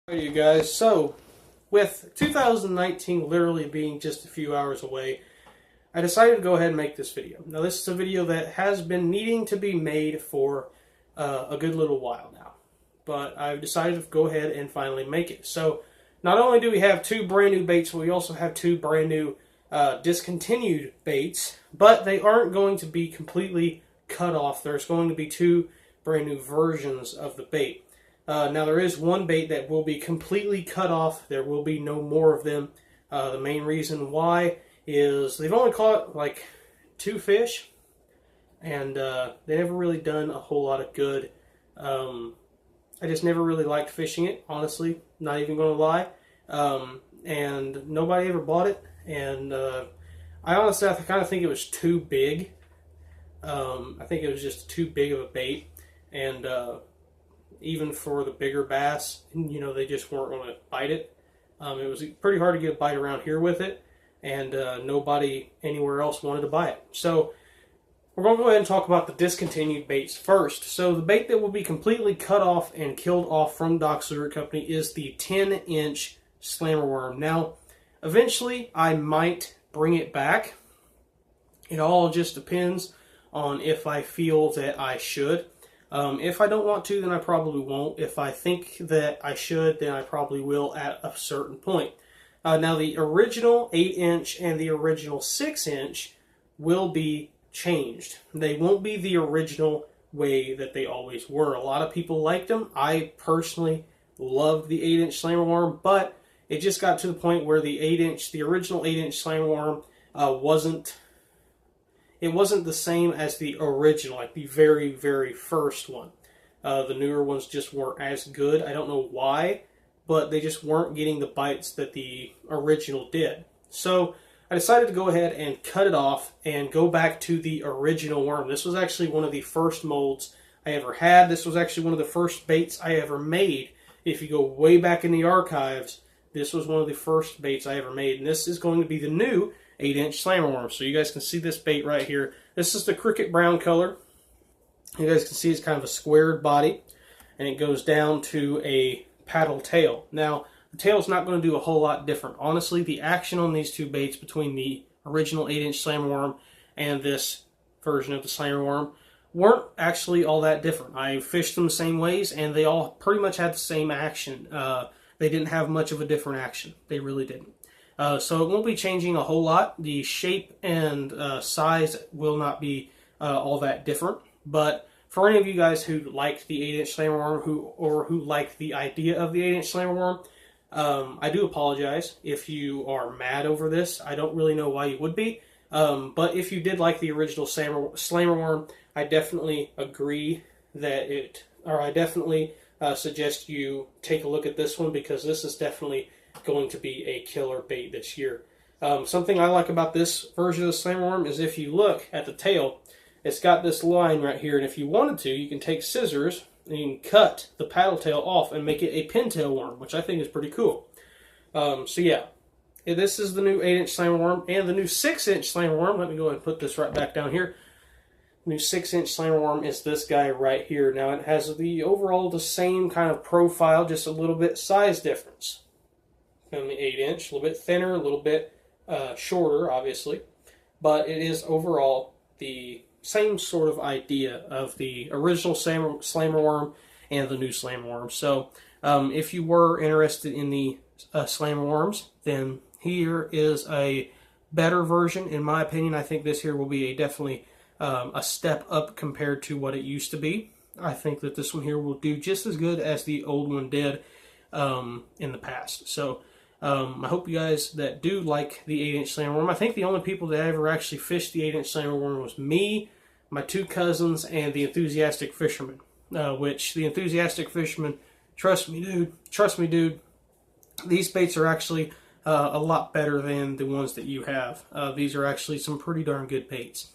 Hey you guys, so with 2019 literally being just a few hours away, I decided to go ahead and make this video. Now this is a video that has been needing to be made for a good little while now, but I've decided to go ahead and finally make it. So not only do we have two brand new baits, but we also have two brand new discontinued baits, but they aren't going to be completely cut off. There's going to be two brand new versions of the bait. Now there is one bait that will be completely cut off. There will be no more of them. The main reason why is they've only caught like 2 fish, and they never really done a whole lot of good. I just never really liked fishing it, honestly, not even going to lie. And nobody ever bought it, and I honestly kind of think it was too big. I think it was just too big of a bait, and even for the bigger bass, you know, they just weren't going to bite it. It was pretty hard to get a bite around here with it, and nobody anywhere else wanted to buy it. So we're going to go ahead and talk about the discontinued baits first. So the bait that will be completely cut off and killed off from Doc's Lure Company is the 10-inch slammer worm. Now, eventually I might bring it back. It all just depends on if I feel that I should. If I don't want to, then I probably won't. If I think that I should, then I probably will at a certain point. Now, the original 8-inch and the original 6-inch will be changed. They won't be the original way that they always were. A lot of people liked them. I personally loved the 8-inch slammer worm, but it just got to the point where the original 8-inch slammer worm it wasn't the same as the original, like the very, very first one. The newer ones just weren't as good. I don't know why, but they just weren't getting the bites that the original did. So I decided to go ahead and cut it off and go back to the original worm. This was actually one of the first molds I ever had. This was actually one of the first baits I ever made. If you go way back in the archives, this was one of the first baits I ever made. And this is going to be the new 8-inch slammer worm. So you guys can see this bait right here. This is the cricket brown color. You guys can see it's kind of a squared body, and it goes down to a paddle tail. Now, the tail is not going to do a whole lot different. Honestly, the action on these two baits between the original 8-inch slammer worm and this version of the slammer worm weren't actually all that different. I fished them the same ways, and they all pretty much had the same action. They didn't have much of a different action. They really didn't. So it won't be changing a whole lot. The shape and size will not be all that different. But for any of you guys who liked the 8-inch slammer worm who liked the idea of the 8-inch slammer worm, I do apologize if you are mad over this. I don't really know why you would be. But if you did like the original slammer worm, I definitely agree that I definitely suggest you take a look at this one, because this is definitely going to be a killer bait this year. Something I like about this version of the slammer worm is if you look at the tail, it's got this line right here, and if you wanted to, you can take scissors and you can cut the paddle tail off and make it a pintail worm, which I think is pretty cool. So yeah, this is the new 8-inch slammer worm, and the new 6-inch slammer worm. Let me go ahead and put this right back down here. The new 6-inch slammer worm is this guy right here. Now it has the same kind of profile, just a little bit size difference from the 8-inch, a little bit thinner, a little bit shorter, obviously, but it is overall the same sort of idea of the original slammer worm and the new slammer worm. So if you were interested in the slammer worms, then here is a better version, in my opinion. I think this here will be definitely a step up compared to what it used to be. I think that this one here will do just as good as the old one did in the past. So I hope you guys that do like the 8-inch slammer worm. I think the only people that ever actually fished the 8-inch slammer worm was me, my 2 cousins, and the enthusiastic fisherman. Which the enthusiastic fisherman, trust me, dude, these baits are actually a lot better than the ones that you have. These are actually some pretty darn good baits.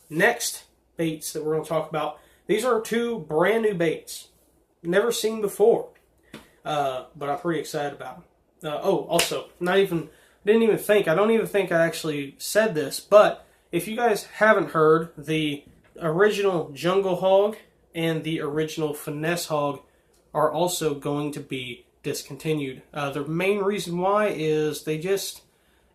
Next baits that we're going to talk about, these are 2 brand new baits, never seen before, but I'm pretty excited about them. Also, I don't even think I actually said this, but if you guys haven't heard, the original Jungle Hog and the original Finesse Hog are also going to be discontinued. The main reason why is they just,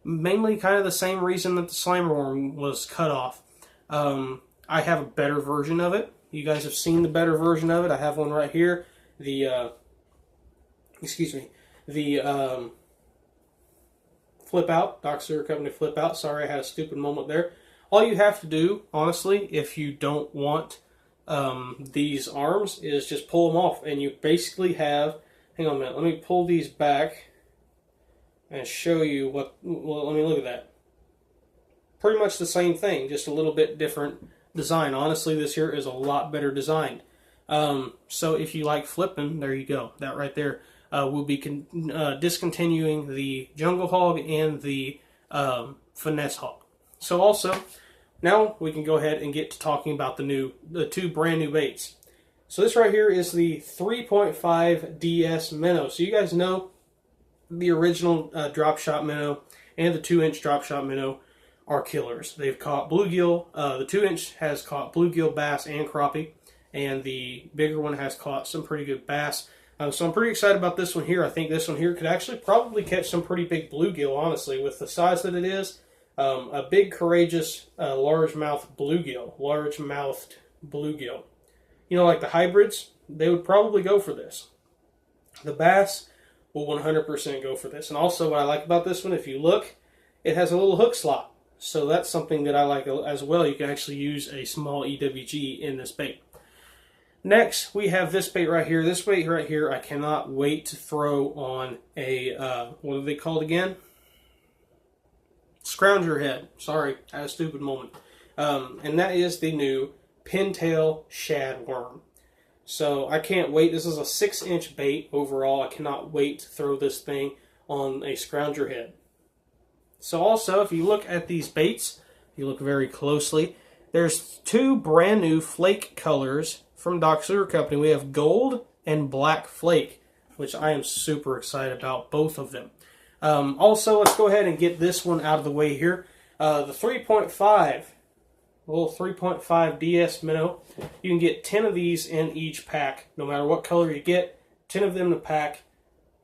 mainly kind of the same reason that the Slammer Worm was cut off. I have a better version of it. You guys have seen the better version of it. I have one right here. The Flip Out, Dr. Sewer Company Flip Out. Sorry, I had a stupid moment there. All you have to do, honestly, if you don't want these arms, is just pull them off, and you basically have, hang on a minute, let me pull these back and show you what, well, let me look at that. Pretty much the same thing, just a little bit different design. Honestly, this here is a lot better designed. So if you like flipping, there you go. That right there. We'll be discontinuing the Jungle Hog and the Finesse Hog. So also, now we can go ahead and get to talking about the two brand new baits. So this right here is the 3.5 DS minnow. So you guys know the original drop shot minnow and the 2-inch drop shot minnow are killers. They've caught bluegill. The 2-inch has caught bluegill, bass, and crappie, and the bigger one has caught some pretty good bass. So I'm pretty excited about this one here. I think this one here could actually probably catch some pretty big bluegill, honestly, with the size that it is. A big, courageous, largemouth bluegill. Large-mouthed bluegill. You know, like the hybrids, they would probably go for this. The bass will 100% go for this. And also what I like about this one, if you look, it has a little hook slot. So that's something that I like as well. You can actually use a small EWG in this bait. Next, we have this bait right here. This bait right here, I cannot wait to throw on a, what are they called again? Scrounger head. Sorry, I had a stupid moment. And that is the new Pintail Shad Worm. So I can't wait. This is a 6-inch bait overall. I cannot wait to throw this thing on a scrounger head. So also, if you look at these baits, if you look very closely, there's two brand new flake colors from Dr. Sewer Company. We have gold and black flake, which I am super excited about, both of them. Also, let's go ahead and get this one out of the way here. The 3.5, little 3.5 DS minnow. You can get 10 of these in each pack, no matter what color you get. 10 of them in a pack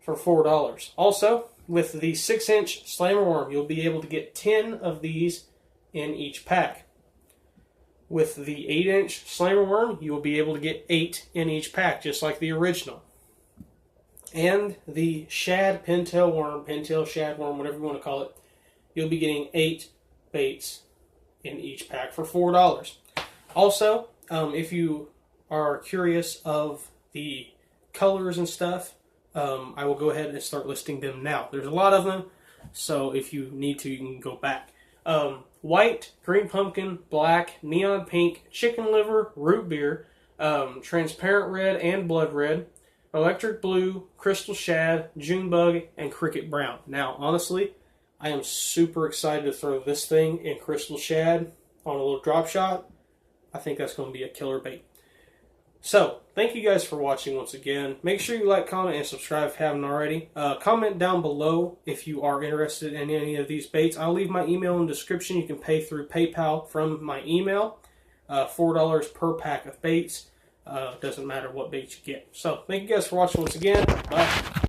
for $4. Also, with the 6-inch Slammer Worm, you'll be able to get 10 of these in each pack. With the 8-inch Slammer Worm, you will be able to get 8 in each pack, just like the original. And the Shad Pintail Worm, Pintail Shad Worm, whatever you want to call it, you'll be getting 8 baits in each pack for $4. Also, if you are curious of the colors and stuff, I will go ahead and start listing them now. There's a lot of them, so if you need to, you can go back. White, green pumpkin, black, neon pink, chicken liver, root beer, transparent red and blood red, electric blue, crystal shad, June bug, and cricket brown. Now, honestly, I am super excited to throw this thing in crystal shad on a little drop shot. I think that's going to be a killer bait. So, thank you guys for watching once again. Make sure you like, comment, and subscribe if you haven't already. Comment down below if you are interested in any of these baits. I'll leave my email in the description. You can pay through PayPal from my email. $4 per pack of baits. Doesn't matter what baits you get. So, thank you guys for watching once again. Bye.